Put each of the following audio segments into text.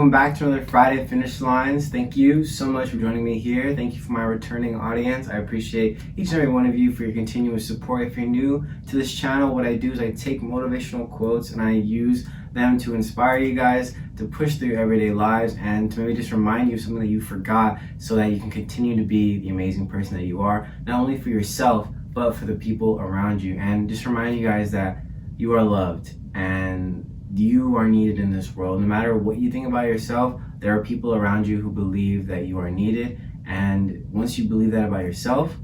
welcome back to another Friday Finish Lines. Thank you so much for joining me here. Thank you for my returning audience. I appreciate each and every one of you for your continuous support. If you're new to this channel, what I do is I take motivational quotes and I use them to inspire you guys to push through your everyday lives and to maybe just remind you of something that you forgot so that you can continue to be the amazing person that you are, not only for yourself, but for the people around you. And just remind you guys that you are loved and you are needed in this world. No matter what you think about yourself, there are people around you who believe that you are needed. And once you believe that about yourself,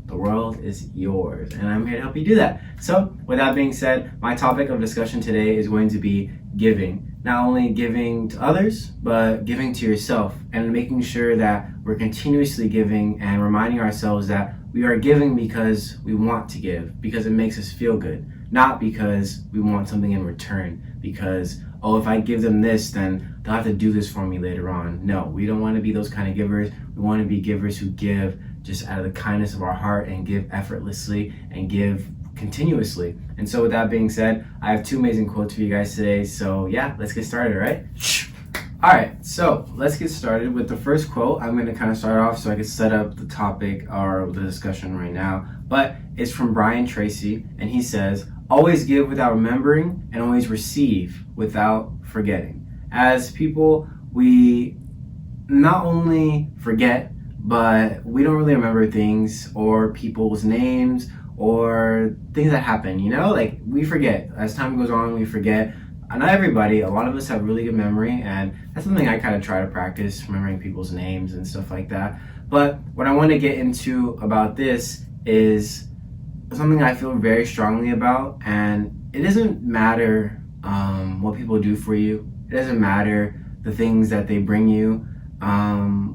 the world is yours. And I'm here to help you do that. So with that being said, my topic of discussion today is going to be giving. Not only giving to others, but giving to yourself and making sure that we're continuously giving and reminding ourselves that we are giving because we want to give, because it makes us feel good, not because we want something in return, because, oh, if I give them this, then they'll have to do this for me later on. No, we don't want to be those kind of givers. We want to be givers who give just out of the kindness of our heart and give effortlessly and give continuously. And so with that being said, I have two amazing quotes for you guys today. So yeah, let's get started, right? All right, so let's get started with the first quote. I'm going to kind of start off so I can set up the topic or the discussion right now. But it's from Brian Tracy, and he says, "Always give without remembering and always receive without forgetting." As people, we not only forget, but we don't really remember things or people's names or things that happen, you know? Like, we forget. As time goes on, we forget. Not everybody, a lot of us have really good memory, and that's something I kind of try to practice, remembering people's names and stuff like that. But what I want to get into about this is something I feel very strongly about, and it doesn't matter what people do for you. It doesn't matter the things that they bring you.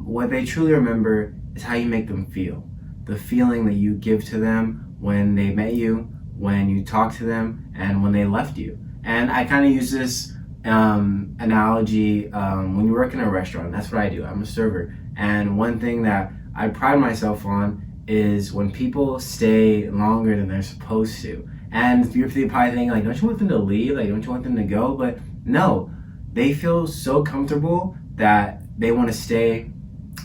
What they truly remember is how you make them feel. The feeling that you give to them when they met you, when you talked to them, and when they left you. And I kind of use this analogy when you work in a restaurant. That's what I do. I'm a server. And one thing that I pride myself on is when people stay longer than they're supposed to. And you're probably thinking, like, don't you want them to leave? Like, don't you want them to go? But no, they feel so comfortable that they want to stay.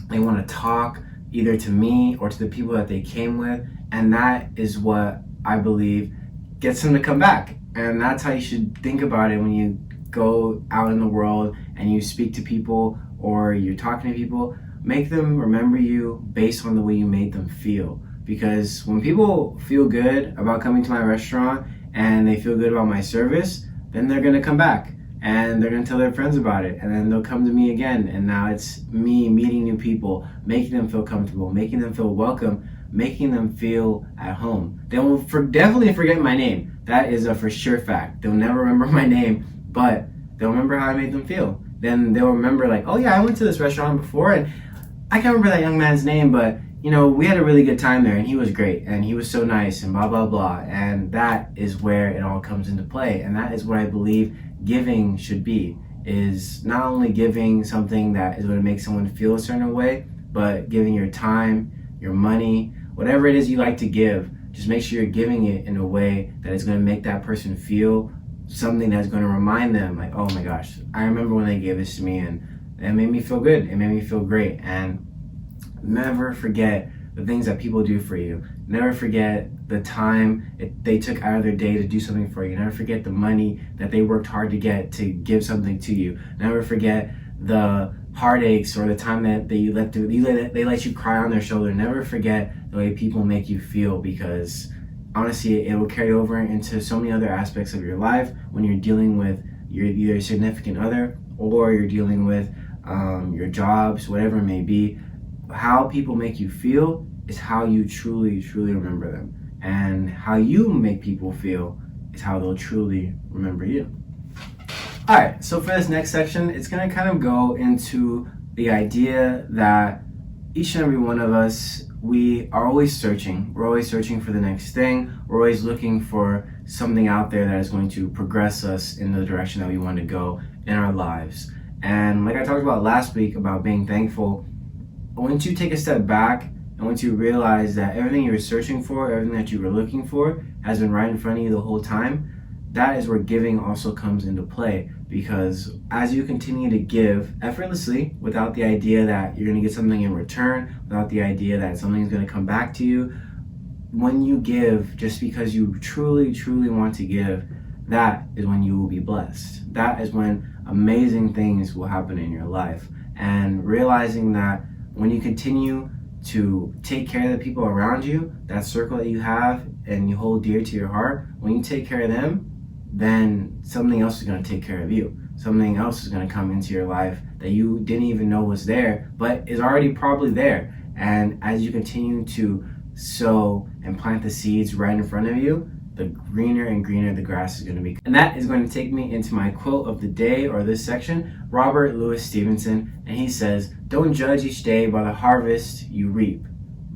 They want to talk either to me or to the people that they came with. And that is what I believe gets them to come back. And that's how you should think about it when you go out in the world and you speak to people or you're talking to people. Make them remember you based on the way you made them feel. Because when people feel good about coming to my restaurant and they feel good about my service, then they're going to come back and they're going to tell their friends about it, and then they'll come to me again. And now it's me meeting new people, making them feel comfortable, making them feel welcome, making them feel at home. They will definitely forget my name. That is a for sure fact. They'll never remember my name, but they'll remember how I made them feel. Then they'll remember, like, oh yeah, I went to this restaurant before and I can't remember that young man's name, but you know, we had a really good time there and he was great and he was so nice and blah, blah, blah. And that is where it all comes into play. And that is what I believe giving should be, is not only giving something that is going to make someone feel a certain way, but giving your time, your money, whatever it is you like to give. Just make sure you're giving it in a way that is going to make that person feel something that's going to remind them, like, oh my gosh, I remember when they gave this to me and it made me feel good. It made me feel great. And never forget the things that people do for you. Never forget the time they took out of their day to do something for you. Never forget the money that they worked hard to get to give something to you. Never forget the heartaches or the time that they let you cry on their shoulder. Never forget the way people make you feel, because honestly, it will carry over into so many other aspects of your life when you're dealing with your either significant other or you're dealing with your jobs, whatever it may be. How people make you feel is how you truly, truly remember them. And how you make people feel is how they'll truly remember you. All right, so for this next section, it's going to kind of go into the idea that each and every one of us, we are always searching. We're always searching for the next thing. We're always looking for something out there that is going to progress us in the direction that we want to go in our lives. And like I talked about last week about being thankful, once you take a step back and once you realize that everything you were searching for, everything that you were looking for has been right in front of you the whole time, that is where giving also comes into play. because as you continue to give effortlessly without the idea that you're going to get something in return, without the idea that something's going to come back to you, when you give just because you truly, truly want to give, that is when you will be blessed. That is when amazing things will happen in your life. And realizing that when you continue to take care of the people around you, that circle that you have and you hold dear to your heart, when you take care of them, then something else is going to take care of you. Something else is going to come into your life that you didn't even know was there, but is already probably there. And as you continue to sow and plant the seeds right in front of you, the greener and greener the grass is going to be. And that is going to take me into my quote of the day, or this section, Robert Louis Stevenson, and he says, "Don't judge each day by the harvest you reap,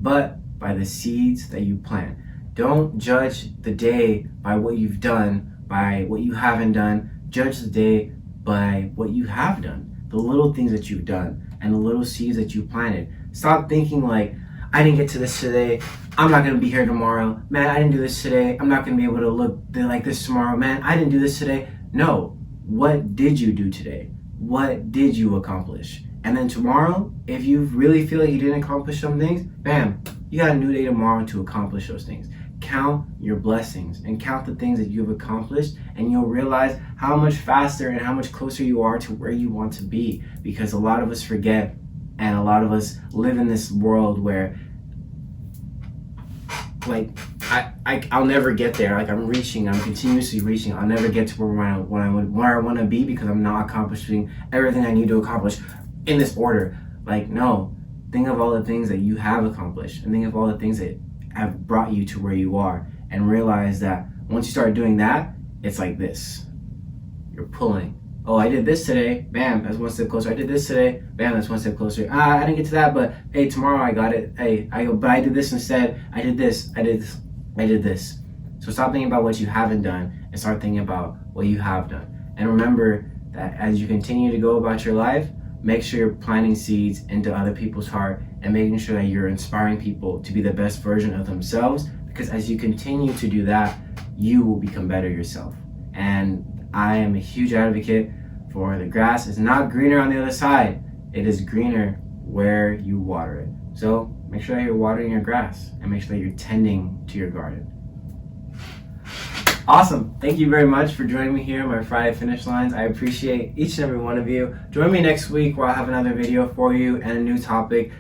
but by the seeds that you plant." Don't judge the day by what you've done, by what you haven't done. Judge the day by what you have done, the little things that you've done, and the little seeds that you planted. Stop thinking like, I didn't get to this today, I'm not going to be here tomorrow. Man, I didn't do this today, I'm not going to be able to look like this tomorrow. Man, I didn't do this today. No, what did you do today? What did you accomplish? And then tomorrow, if you really feel like you didn't accomplish some things, bam, you got a new day tomorrow to accomplish those things. Count your blessings and count the things that you've accomplished, and you'll realize how much faster and how much closer you are to where you want to be. Because a lot of us forget, and a lot of us live in this world where, like, I'll never get there. Like, I'm continuously reaching. I'll never get to where I want to be because I'm not accomplishing everything I need to accomplish in this order. Like, no, think of all the things that you have accomplished, and think of all the things that have brought you to where you are, and realize that once you start doing that, it's like this. You're pulling. Oh, I did this today. Bam, that's one step closer. I did this today. Bam, that's one step closer. I didn't get to that, but hey, tomorrow I got it. Hey, but I did this instead. I did this. I did this. So stop thinking about what you haven't done and start thinking about what you have done. And remember that as you continue to go about your life, make sure you're planting seeds into other people's heart and making sure that you're inspiring people to be the best version of themselves, because as you continue to do that, you will become better yourself. And I am a huge advocate for the grass is not greener on the other side. It is greener where you water it. So make sure that you're watering your grass and make sure that you're tending to your garden. Awesome. Thank you very much for joining me here on my Friday Finish Lines. I appreciate each and every one of you. Join me next week where I'll have another video for you and a new topic.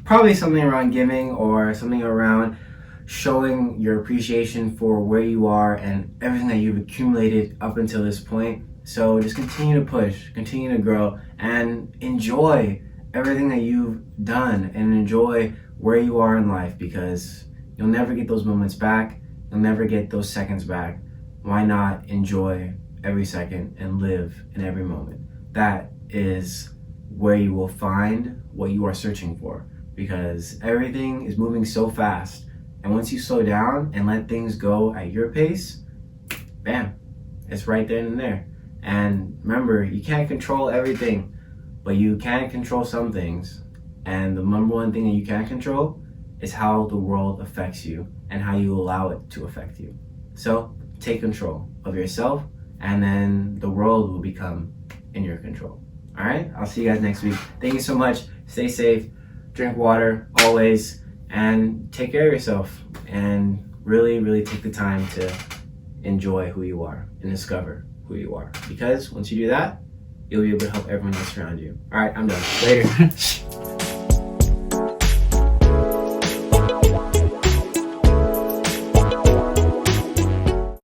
Probably something around giving or something around showing your appreciation for where you are and everything that you've accumulated up until this point. So just continue to push, continue to grow, and enjoy everything that you've done and enjoy where you are in life, because you'll never get those moments back. You'll never get those seconds back. Why not enjoy every second and live in every moment? That is where you will find what you are searching for, because everything is moving so fast. And once you slow down and let things go at your pace, bam, it's right there and there. And remember, you can't control everything, but you can control some things. And the number one thing that you can control is how the world affects you and how you allow it to affect you. So take control of yourself, and then the world will become in your control. All right, I'll see you guys next week. Thank you so much. Stay safe, drink water always, and take care of yourself, and really, really take the time to enjoy who you are and discover who you are. Because once you do that, you'll be able to help everyone else around you. All right, I'm done. Later.